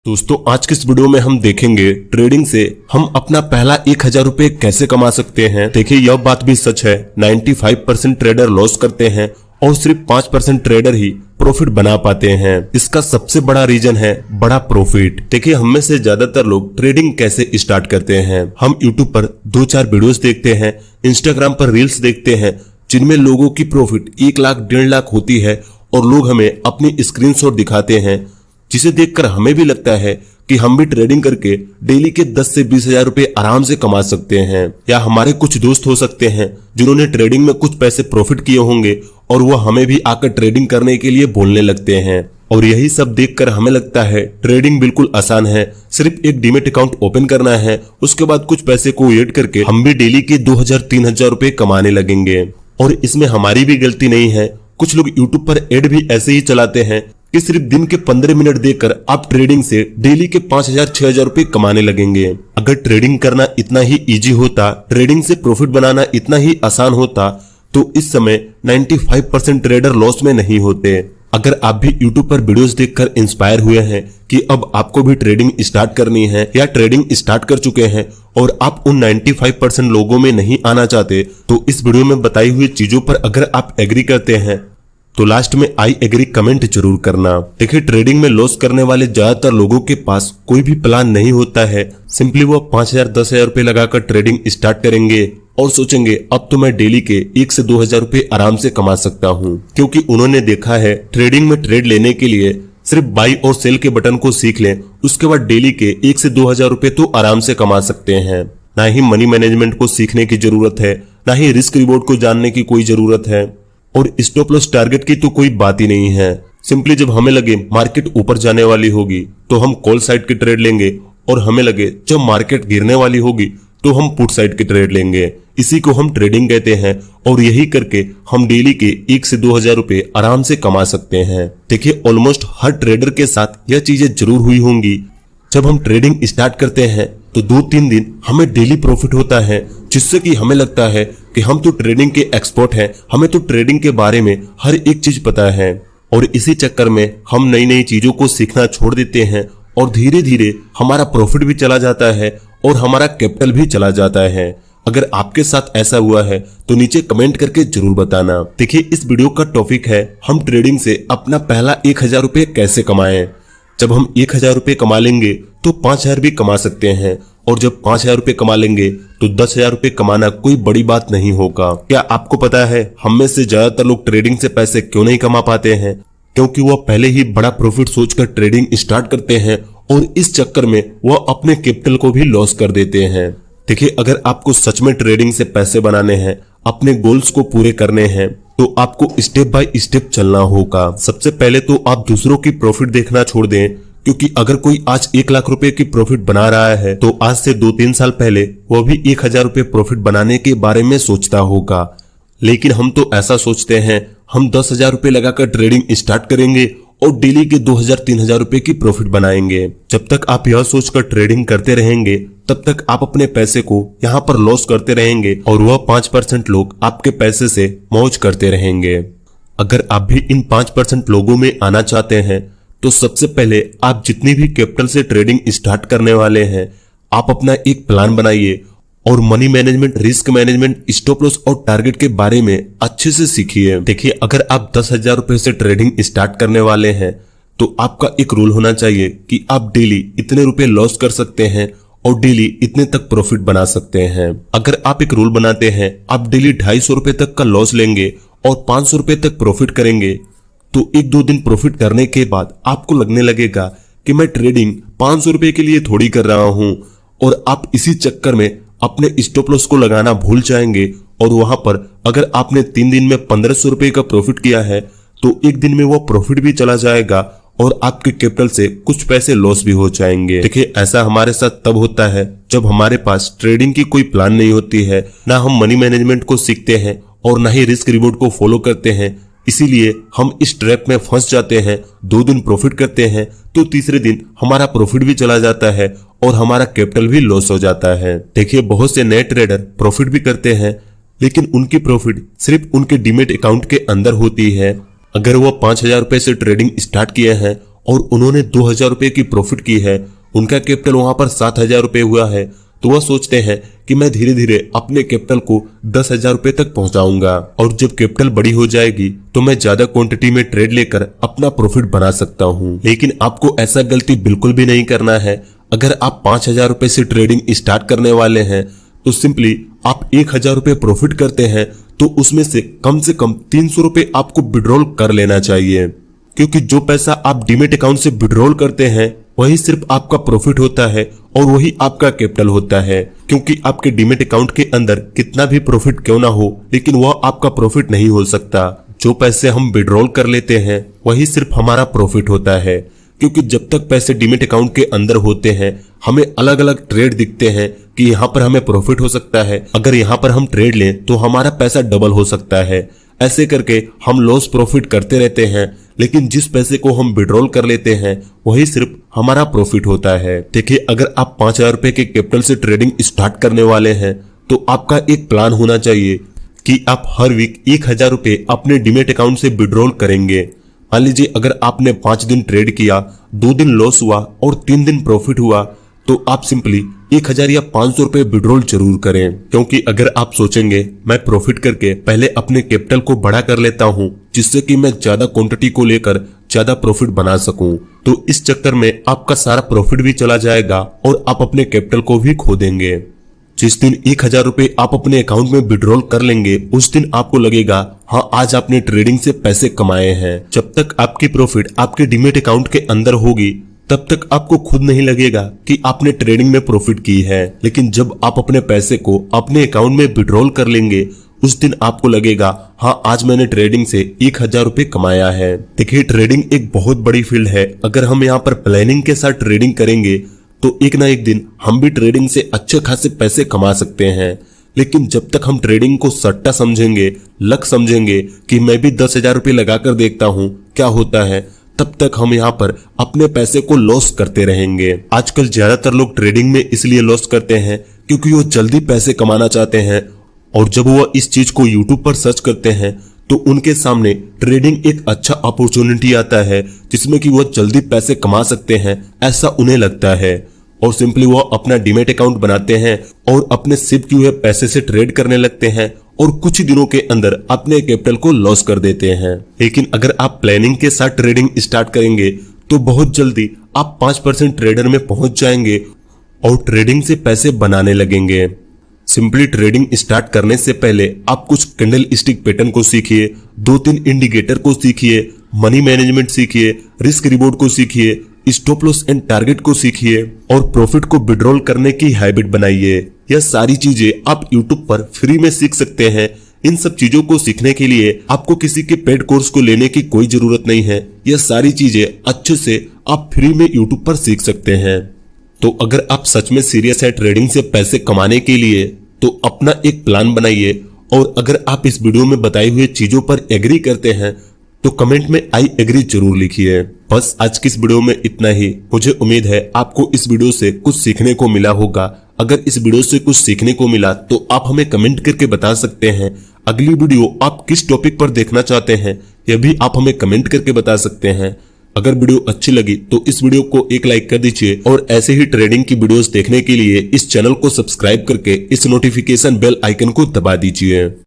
दोस्तों आज के इस वीडियो में हम देखेंगे ट्रेडिंग से हम अपना पहला 1000 रुपए कैसे कमा सकते हैं। देखिए यह बात भी सच है, 95% ट्रेडर लॉस करते हैं और सिर्फ 5% ट्रेडर ही प्रॉफिट बना पाते हैं। इसका सबसे बड़ा रीजन है बड़ा प्रॉफिट। देखिए हम में से ज्यादातर लोग ट्रेडिंग कैसे स्टार्ट करते हैं। हम यूट्यूब पर 2-4 वीडियोस देखते हैं, इंस्टाग्राम पर रील्स देखते हैं जिनमें लोगों की प्रॉफिट 1 लाख 1.5 लाख होती है और लोग हमें अपनी स्क्रीनशॉट दिखाते हैं, जिसे देखकर हमें भी लगता है कि हम भी ट्रेडिंग करके डेली के 10 से 20 हजार रुपए आराम से कमा सकते हैं। या हमारे कुछ दोस्त हो सकते हैं जिन्होंने ट्रेडिंग में कुछ पैसे प्रॉफिट किए होंगे और वो हमें भी आकर ट्रेडिंग करने के लिए बोलने लगते हैं। और यही सब देखकर हमें लगता है ट्रेडिंग बिल्कुल आसान है, सिर्फ एक डीमेट अकाउंट ओपन करना है, उसके बाद कुछ पैसे को ऐड करके हम भी डेली के 2000-3000 रुपए कमाने लगेंगे। और इसमें हमारी भी गलती नहीं है। कुछ लोग यूट्यूब पर एड भी ऐसे ही चलाते हैं कि सिर्फ दिन के 15 मिनट देकर आप ट्रेडिंग से डेली के 5000-6000 रुपए कमाने लगेंगे। अगर ट्रेडिंग करना इतना ही इजी होता, ट्रेडिंग से प्रॉफिट बनाना इतना ही आसान होता, तो इस समय 95% ट्रेडर लॉस में नहीं होते। अगर आप भी YouTube पर वीडियोस देखकर इंस्पायर हुए हैं कि अब आपको भी ट्रेडिंग स्टार्ट करनी है या ट्रेडिंग स्टार्ट कर चुके हैं और आप उन 95% लोगों में नहीं आना चाहते, तो इस वीडियो में बताई हुई चीजों पर अगर आप एग्री करते हैं तो लास्ट में आई एग्री कमेंट जरूर करना। देखिए ट्रेडिंग में लॉस करने वाले ज्यादातर लोगों के पास कोई भी प्लान नहीं होता है। सिंपली वो 5000-10 रुपए लगाकर ट्रेडिंग स्टार्ट करेंगे और सोचेंगे अब तो मैं डेली के 1 से 2000 रुपए आराम से कमा सकता हूँ, क्योंकि उन्होंने देखा है ट्रेडिंग में ट्रेड लेने के लिए सिर्फ बाई और सेल के बटन को सीख लें, उसके बाद डेली के 1 से 2000 रुपए तो आराम से कमा सकते हैं। ना ही मनी मैनेजमेंट को सीखने की जरूरत है, ना ही रिस्क रिवॉर्ड को जानने की कोई जरूरत है, और स्टॉप लॉस टारगेट की तो कोई बात ही नहीं है। सिंपली जब हमें लगे मार्केट ऊपर जाने वाली होगी तो हम कॉल साइड की ट्रेड लेंगे, और हमें लगे जब मार्केट गिरने वाली होगी तो हम पुट साइड की ट्रेड लेंगे। इसी को हम ट्रेडिंग कहते हैं और यही करके हम डेली के 1 से 2000 रुपए आराम से कमा सकते हैं। देखिए ऑलमोस्ट हर ट्रेडर के साथ यह चीजें जरूर हुई होंगी। जब हम ट्रेडिंग स्टार्ट करते हैं तो 2-3 दिन हमें डेली प्रॉफिट होता है, जिससे कि हमें लगता है कि हम तो ट्रेडिंग के एक्सपर्ट हैं, हमें तो ट्रेडिंग के बारे में हर एक चीज पता है। और इसी चक्कर में हम नई नई चीजों को सीखना छोड़ देते हैं और धीरे धीरे हमारा प्रॉफिट भी चला जाता है और हमारा कैपिटल भी चला जाता है। अगर आपके साथ ऐसा हुआ है तो नीचे कमेंट करके जरूर बताना। देखिए इस वीडियो का टॉपिक है हम ट्रेडिंग से अपना पहला 1000 रुपए कैसे कमाएं। जब हम 1000 रुपए कमा लेंगे तो 5000 भी कमा सकते हैं, और जब 5000 रुपए कमा लेंगे तो 10,000 रुपए कमाना कोई बड़ी बात नहीं होगा। क्या आपको पता है हम में से ज्यादातर लोग ट्रेडिंग से पैसे क्यों नहीं कमा पाते हैं? क्योंकि वह पहले ही बड़ा प्रॉफिट सोचकर ट्रेडिंग स्टार्ट करते हैं और इस चक्कर में वह अपने कैपिटल को भी लॉस कर देते हैं। देखिए अगर आपको सच में ट्रेडिंग से पैसे बनाने हैं, अपने गोल्स को पूरे करने हैं, तो आपको स्टेप बाय स्टेप चलना होगा। सबसे पहले तो आप दूसरों की प्रॉफिट देखना छोड़ दें, क्योंकि अगर कोई आज 1 लाख रुपए की प्रॉफिट बना रहा है तो आज से 2-3 साल पहले वह भी 1000 रुपए प्रॉफिट बनाने के बारे में सोचता होगा। लेकिन हम तो ऐसा सोचते हैं हम 10,000 रुपए लगाकर ट्रेडिंग स्टार्ट करेंगे और डेली के 2000-3000 रुपए की प्रॉफिट बनाएंगे। जब तक आप यह सोचकर ट्रेडिंग करते रहेंगे तब तक आप अपने पैसे को यहाँ पर लॉस करते रहेंगे और वह 5% लोग आपके पैसे से मौज करते रहेंगे। अगर आप भी इन 5% लोगों में आना चाहते हैं तो सबसे पहले आप जितनी भी कैपिटल से ट्रेडिंग स्टार्ट करने वाले हैं, आप अपना एक प्लान बनाइए और money management, risk management, stop loss और टारगेट के बारे में अच्छे से सीखिए। देखिए अगर आप 10,000 रुपए से ट्रेडिंग स्टार्ट करने वाले हैं तो आपका एक रूल होना चाहिए कि आप डेली इतने रुपए लॉस कर सकते हैं और डेली इतने तक प्रॉफिट बना सकते हैं। अगर आप एक रूल बनाते हैं आप डेली 250 रुपए तक का लॉस लेंगे और 500 रुपए तक प्रॉफिट करेंगे, तो 1-2 दिन प्रॉफिट करने के बाद आपको लगने लगेगा कि मैं ट्रेडिंग 500 रुपए के लिए थोड़ी कर रहा हूं, और आप इसी चक्कर में अपने स्टॉप लॉस को लगाना भूल जाएंगे। और वहां पर अगर आपने 3 दिन में 1500 रुपए का प्रॉफिट किया है तो 1 दिन में वो प्रॉफिट भी चला जाएगा और आपके कैपिटल से कुछ पैसे लॉस भी हो जाएंगे। देखिए ऐसा हमारे साथ तब होता है जब हमारे पास ट्रेडिंग की कोई प्लान नहीं होती है, ना हम मनी मैनेजमेंट को सीखते हैं और ना ही रिस्क रिवॉर्ड को फॉलो करते हैं। इसीलिए हम इस ट्रैप में फंस जाते हैं। 2 दिन प्रॉफिट करते हैं तो तीसरे दिन हमारा प्रॉफिट भी चला जाता है और हमारा कैपिटल भी लॉस हो जाता है। देखिए बहुत से नए ट्रेडर प्रॉफिट भी करते हैं, लेकिन उनकी प्रॉफिट सिर्फ उनके डीमेट अकाउंट के अंदर होती है। अगर वो 5000 रुपए से ट्रेडिंग स्टार्ट किए हैं और उन्होंने 2000 रुपए की प्रॉफिट की है, उनका कैपिटल वहां पर 7000 रुपए हुआ है, तो वह सोचते हैं कि मैं धीरे धीरे अपने कैपिटल को 10,000 रुपए तक पहुंचाऊंगा और जब कैपिटल बड़ी हो जाएगी तो मैं ज्यादा क्वांटिटी में ट्रेड लेकर अपना प्रॉफिट बना सकता हूं। लेकिन आपको ऐसा गलती बिल्कुल भी नहीं करना है। अगर आप 5,000 रुपए से ट्रेडिंग स्टार्ट करने वाले हैं तो सिंपली आप 1,000 रुपए प्रॉफिट करते हैं तो उसमें से कम 300 रुपए आपको विड्रॉल कर लेना चाहिए, क्योंकि जो पैसा आप डीमेट अकाउंट से विड्रॉल करते हैं वही सिर्फ आपका प्रॉफिट होता है और वही आपका कैपिटल होता है। क्योंकि आपके डीमेट अकाउंट के अंदर कितना भी प्रॉफिट क्यों ना हो, लेकिन वह आपका प्रॉफिट नहीं हो सकता। जो पैसे हम विड्रॉल कर लेते हैं वही सिर्फ हमारा प्रॉफिट होता है, क्योंकि जब तक पैसे डीमेट अकाउंट के अंदर होते हैं हमें अलग अलग ट्रेड दिखते हैं कि यहाँ पर हमें प्रॉफिट हो सकता है, अगर यहाँ पर हम ट्रेड लें तो हमारा पैसा डबल हो सकता है। ऐसे करके हम लॉस प्रॉफिट करते रहते हैं, लेकिन जिस पैसे को हम विड्रॉल कर लेते हैं वही सिर्फ हमारा प्रॉफिट होता है। देखिए, अगर आप 5,000 रुपए के कैपिटल से ट्रेडिंग स्टार्ट करने वाले हैं तो आपका एक प्लान होना चाहिए कि आप हर वीक 1,000 रुपए अपने डीमेट अकाउंट से विड्रॉल करेंगे। मान लीजिए अगर आपने 5 दिन ट्रेड किया, 2 दिन लॉस हुआ और 3 दिन प्रॉफिट हुआ, तो आप सिंपली 1,000 या 500 रुपए विड्रॉल जरूर करें। क्योंकि अगर आप सोचेंगे मैं प्रॉफिट करके पहले अपने कैपिटल को बड़ा कर लेता हूं जिससे कि मैं ज्यादा क्वांटिटी को लेकर ज्यादा प्रॉफिट बना सकूं, तो इस चक्कर में आपका सारा प्रॉफिट भी चला जाएगा और आप अपने कैपिटल को भी खो देंगे। जिस दिन 1,000 रुपए आप अपने अकाउंट में विड्रॉल कर लेंगे उस दिन आपको लगेगा हाँ आज आपने ट्रेडिंग से पैसे कमाए हैं। जब तक आपकी प्रॉफिट आपके डीमेट अकाउंट के अंदर होगी तब तक आपको खुद नहीं लगेगा कि आपने ट्रेडिंग में प्रॉफिट की है, लेकिन जब आप अपने पैसे को अपने अकाउंट में विड्रॉल कर लेंगे उस दिन आपको लगेगा हाँ आज मैंने ट्रेडिंग से 1,000 रुपए कमाया है। देखिए, ट्रेडिंग एक बहुत बड़ी फील्ड है। अगर हम यहाँ पर प्लानिंग के साथ ट्रेडिंग करेंगे तो एक ना एक दिन हम भी ट्रेडिंग से अच्छे खासे पैसे कमा सकते हैं। लेकिन जब तक हम ट्रेडिंग को सट्टा समझेंगे, लक समझेंगे कि मैं भी 10,000 रुपए लगाकर देखता हूँ क्या होता है, तब तक हम यहाँ पर अपने पैसे को लॉस करते रहेंगे। आजकल ज्यादातर लोग ट्रेडिंग में इसलिए लॉस करते हैं क्योंकि वो जल्दी पैसे कमाना चाहते हैं, और जब वो इस चीज को यूट्यूब पर सर्च करते हैं तो उनके सामने ट्रेडिंग एक अच्छा अपॉर्चुनिटी आता है जिसमें कि वो जल्दी पैसे कमा सकते हैं, ऐसा उन्हें लगता है। और सिंपली वो अपना डीमेट अकाउंट बनाते हैं और अपने सेव किए हुए पैसे से ट्रेड करने लगते हैं और कुछ ही दिनों के अंदर अपने कैपिटल को लॉस कर देते हैं। लेकिन अगर आप प्लानिंग के साथ ट्रेडिंग स्टार्ट करेंगे तो बहुत जल्दी आप 5% ट्रेडर में पहुंच जाएंगे और ट्रेडिंग से पैसे बनाने लगेंगे। सिंपली ट्रेडिंग स्टार्ट करने से पहले आप कुछ कैंडल स्टिक पैटर्न को सीखिए, 2-3 इंडिकेटर को सीखिए, मनी मैनेजमेंट सीखिए, रिस्क रिवॉर्ड को सीखिए, स्टॉप लॉस एंड टारगेट को सीखिए और प्रॉफिट को विड्रॉल करने की हैबिट बनाइए। यह सारी चीजें आप यूट्यूब पर फ्री में सीख सकते हैं। इन सब चीजों को सीखने के लिए आपको किसी के पेड कोर्स को लेने की कोई जरूरत नहीं है। यह सारी चीजें अच्छे से आप फ्री में यूट्यूब पर सीख सकते हैं। तो अगर आप सच में सीरियस है ट्रेडिंग से पैसे कमाने के लिए तो अपना एक प्लान बनाइए, और अगर आप इस वीडियो में बताई हुई चीजों पर एग्री करते हैं तो कमेंट में आई एग्री जरूर लिखिए। बस आज की इस वीडियो में इतना ही। मुझे उम्मीद है आपको इस वीडियो से कुछ सीखने को मिला होगा। अगर इस वीडियो से कुछ सीखने को मिला तो आप हमें कमेंट करके बता सकते हैं। अगली वीडियो आप किस टॉपिक पर देखना चाहते हैं यह भी आप हमें कमेंट करके बता सकते हैं। अगर वीडियो अच्छी लगी तो इस वीडियो को एक लाइक कर दीजिए और ऐसे ही ट्रेडिंग की वीडियोस देखने के लिए इस चैनल को सब्सक्राइब करके इस नोटिफिकेशन बेल आइकन को दबा दीजिए।